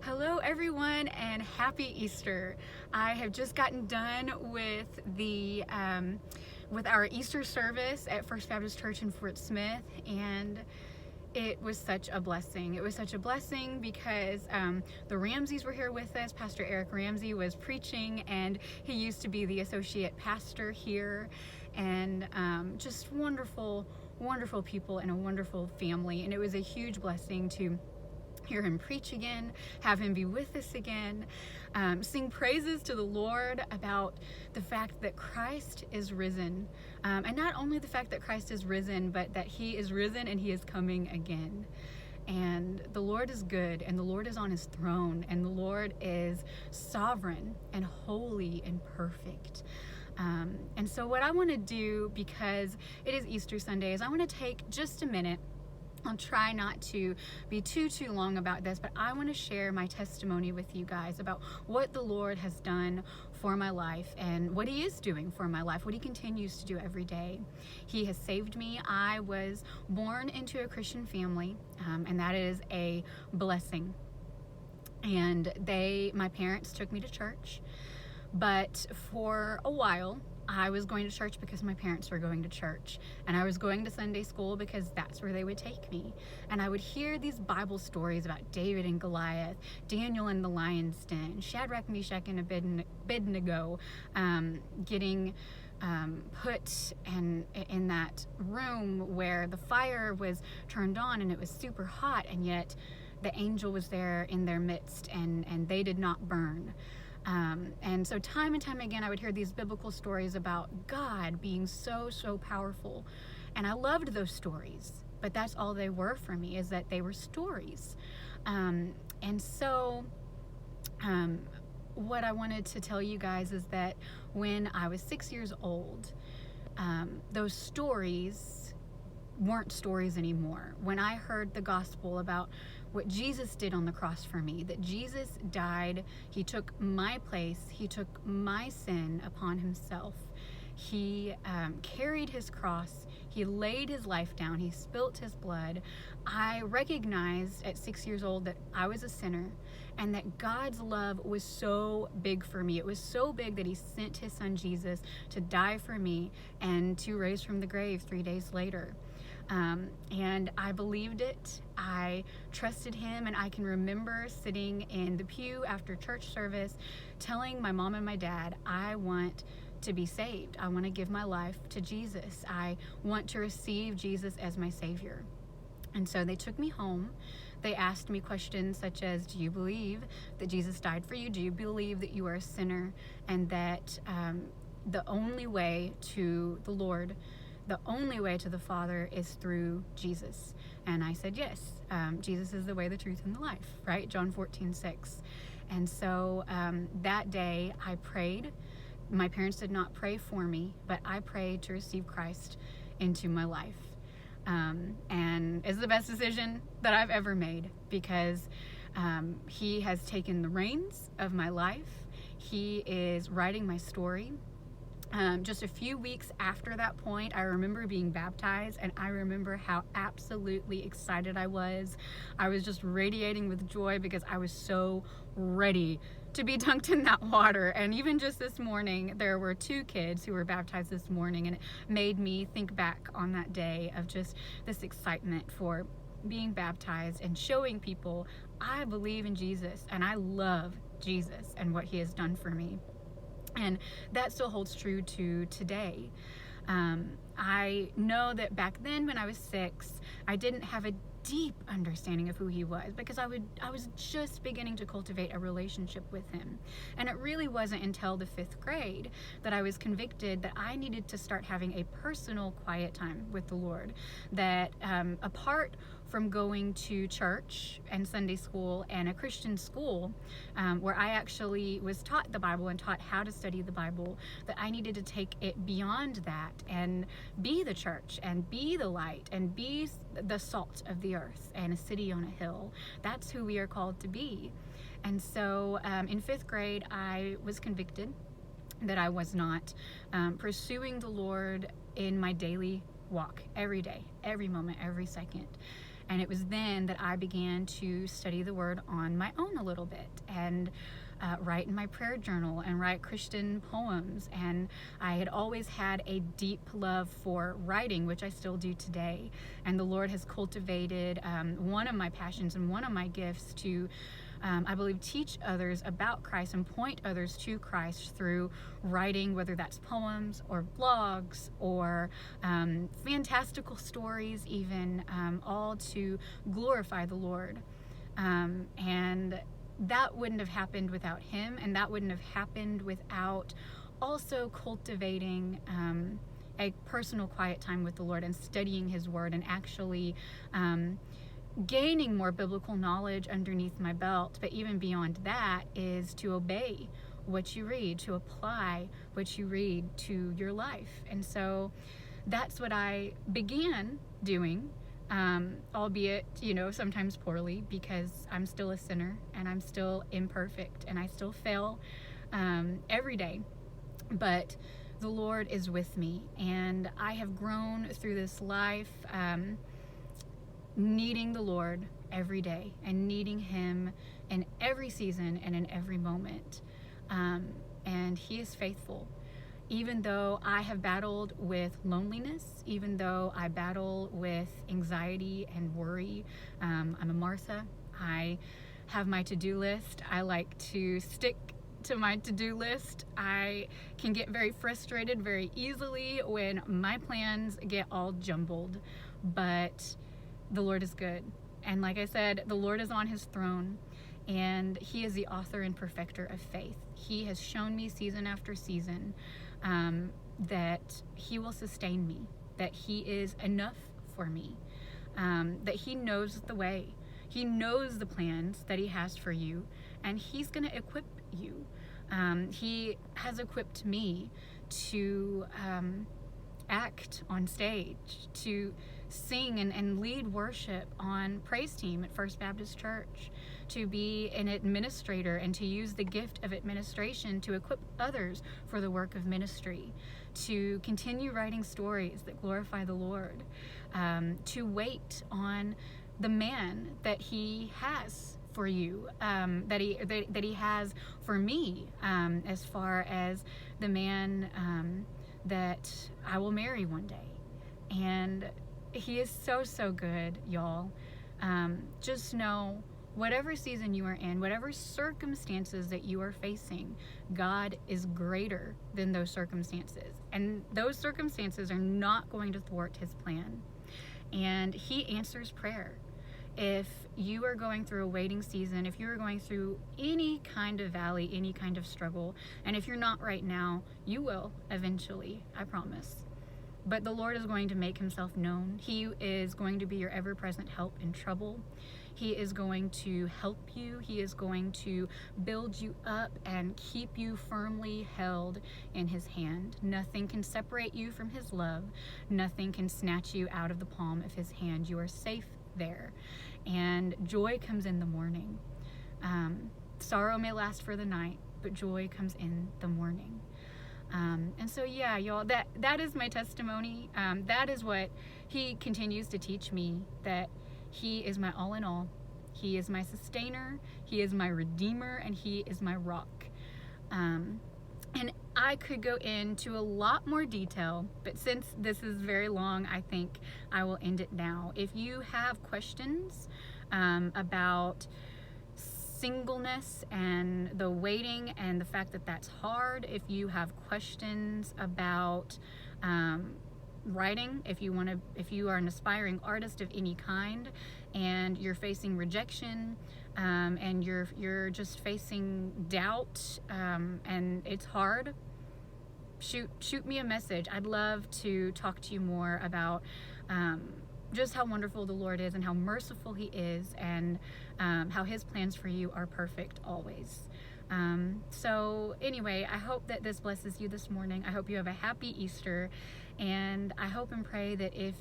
Hello everyone and happy Easter. I have just gotten done with with our Easter service at First Baptist Church in Fort Smith, and it was such a blessing. It was such a blessing because the Ramseys were here with us. Pastor Eric Ramsey was preaching, and he used to be the associate pastor here, and just wonderful people and a wonderful family. And it was a huge blessing to hear him preach again, have him be with us again, sing praises to the Lord about the fact that Christ is risen. And not only the fact that Christ is risen, but that he is risen and he is coming again. And the Lord is good, and the Lord is on his throne, and the Lord is sovereign and holy and perfect. And so what I want to do, because it is Easter Sunday, is I want to take just a minute. I'll try not to be too long about this, but I want to share my testimony with you guys about what the Lord has done for my life and what he is doing for my life, what he continues to do every day. He has saved me. I was born into a Christian family, and that is a blessing. And my parents took me to church, but for a while, I was going to church because my parents were going to church, and I was going to Sunday school because that's where they would take me. And I would hear these Bible stories about David and Goliath, Daniel in the lion's den, Shadrach, Meshach, and Abednego getting put in that room where the fire was turned on and it was super hot, and yet the angel was there in their midst, and they did not burn. And so time and time again, I would hear these biblical stories about God being so powerful. And I loved those stories, but that's all they were for me, is that they were stories. And so what I wanted to tell you guys is that when I was 6 years old, those stories weren't stories anymore. When I heard the gospel about what Jesus did on the cross for me, that Jesus died, he took my place, he took my sin upon himself. He carried his cross, he laid his life down, he spilt his blood. I recognized at 6 years old that I was a sinner, and that God's love was so big for me. It was so big that he sent his son Jesus to die for me and to raise from the grave 3 days later. And I believed it. I trusted him, and I can remember sitting in the pew after church service telling my mom and my dad, I want to be saved. I want to give my life to Jesus. I want to receive Jesus as my Savior. And so they took me home. They asked me questions such as, do you believe that Jesus died for you? Do you believe that you are a sinner, and that the only way to the Lord, the only way to the Father, is through Jesus? And I said yes. Jesus is the way, the truth, and the life, right? John 14:6. And so that day I prayed. My parents did not pray for me, but I prayed to receive Christ into my life. And it's the best decision that I've ever made, because he has taken the reins of my life. He is writing my story. Just a few weeks after that point, I remember being baptized, and I remember how absolutely excited I was. I was just radiating with joy because I was so ready to be dunked in that water. And even just this morning, there were 2 kids who were baptized this morning, and it made me think back on that day of just this excitement for being baptized and showing people I believe in Jesus and I love Jesus and what he has done for me. And that still holds true to today. I know that back then when I was 6, I didn't have a deep understanding of who he was, because I was just beginning to cultivate a relationship with him. And it really wasn't until the 5th grade that I was convicted that I needed to start having a personal quiet time with the Lord. That apart from going to church and Sunday school and a Christian school where I actually was taught the Bible and taught how to study the Bible, that I needed to take it beyond that and be the church and be the light and be the salt of the earth and a city on a hill. That's who we are called to be. And so in 5th grade, I was convicted that I was not pursuing the Lord in my daily walk every day, every moment, every second. And it was then that I began to study the Word on my own a little bit, and write in my prayer journal and write Christian poems. And I had always had a deep love for writing, which I still do today. And the Lord has cultivated one of my passions and one of my gifts to, I believe, teach others about Christ and point others to Christ through writing, whether that's poems or blogs or fantastical stories, even, all to glorify the Lord. And that wouldn't have happened without him, and that wouldn't have happened without also cultivating a personal quiet time with the Lord and studying his word, and actually gaining more biblical knowledge underneath my belt. But even beyond that is to obey what you read, to apply what you read to your life. And so that's what I began doing, albeit, sometimes poorly, because I'm still a sinner and I'm still imperfect and I still fail every day. But the Lord is with me, and I have grown through this life needing the Lord every day and needing him in every season and in every moment. And he is faithful. Even though I have battled with loneliness, even though I battle with anxiety and worry, I'm a Martha. I have my to-do list. I like to stick to my to-do list. I can get very frustrated very easily when my plans get all jumbled, but the Lord is good. And like I said, the Lord is on his throne, and he is the author and perfecter of faith. He has shown me season after season that he will sustain me, that he is enough for me, that he knows the way. He knows the plans that he has for you, and he's going to equip you. He has equipped me to act on stage, to sing and lead worship on praise team at First Baptist Church, to be an administrator and to use the gift of administration to equip others for the work of ministry, to continue writing stories that glorify the Lord, to wait on the man that he has for you, that he has for me, as far as the man that I will marry one day. And he is so, so good, y'all. Just know, whatever season you are in, whatever circumstances that you are facing, God is greater than those circumstances. And those circumstances are not going to thwart his plan. And he answers prayer. If you are going through a waiting season, if you are going through any kind of valley, any kind of struggle, and if you're not right now, you will eventually, I promise. But the Lord is going to make himself known. He is going to be your ever-present help in trouble. He is going to help you. He is going to build you up and keep you firmly held in his hand. Nothing can separate you from his love. Nothing can snatch you out of the palm of his hand. You are safe there. And joy comes in the morning. Sorrow may last for the night, but joy comes in the morning. And so, yeah, y'all, that is my testimony. That is what he continues to teach me, that he is my all in all. He is my sustainer. He is my redeemer, and he is my rock. And I could go into a lot more detail, but since this is very long, I think I will end it now. If you have questions about singleness and the waiting and the fact that that's hard, if you have questions about writing, if you are an aspiring artist of any kind and you're facing rejection, and you're just facing doubt, and it's hard, shoot me a message. I'd love to talk to you more about just how wonderful the Lord is and how merciful he is, and how his plans for you are perfect always. So anyway, I hope that this blesses you this morning. I hope you have a happy Easter, and I hope and pray that if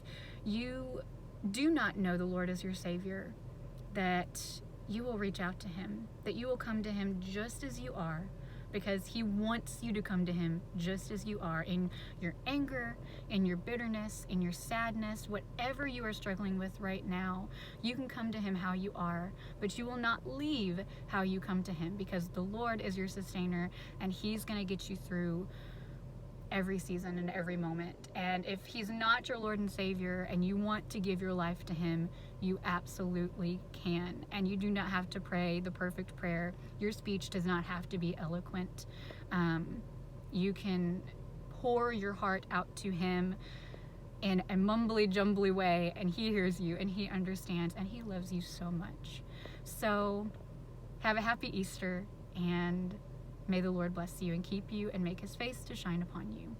you do not know the Lord as your Savior, that you will reach out to him, that you will come to him just as you are, because he wants you to come to him just as you are, in your anger, in your bitterness, in your sadness, whatever you are struggling with right now. You can come to him how you are, but you will not leave how you come to him, because the Lord is your sustainer, and he's going to get you through every season and every moment. And if he's not your Lord and Savior and you want to give your life to him, you absolutely can. And you do not have to pray the perfect prayer. Your speech does not have to be eloquent. You can pour your heart out to him in a mumbly jumbly way, and he hears you and he understands and he loves you so much. So have a happy Easter, and may the Lord bless you and keep you and make his face to shine upon you.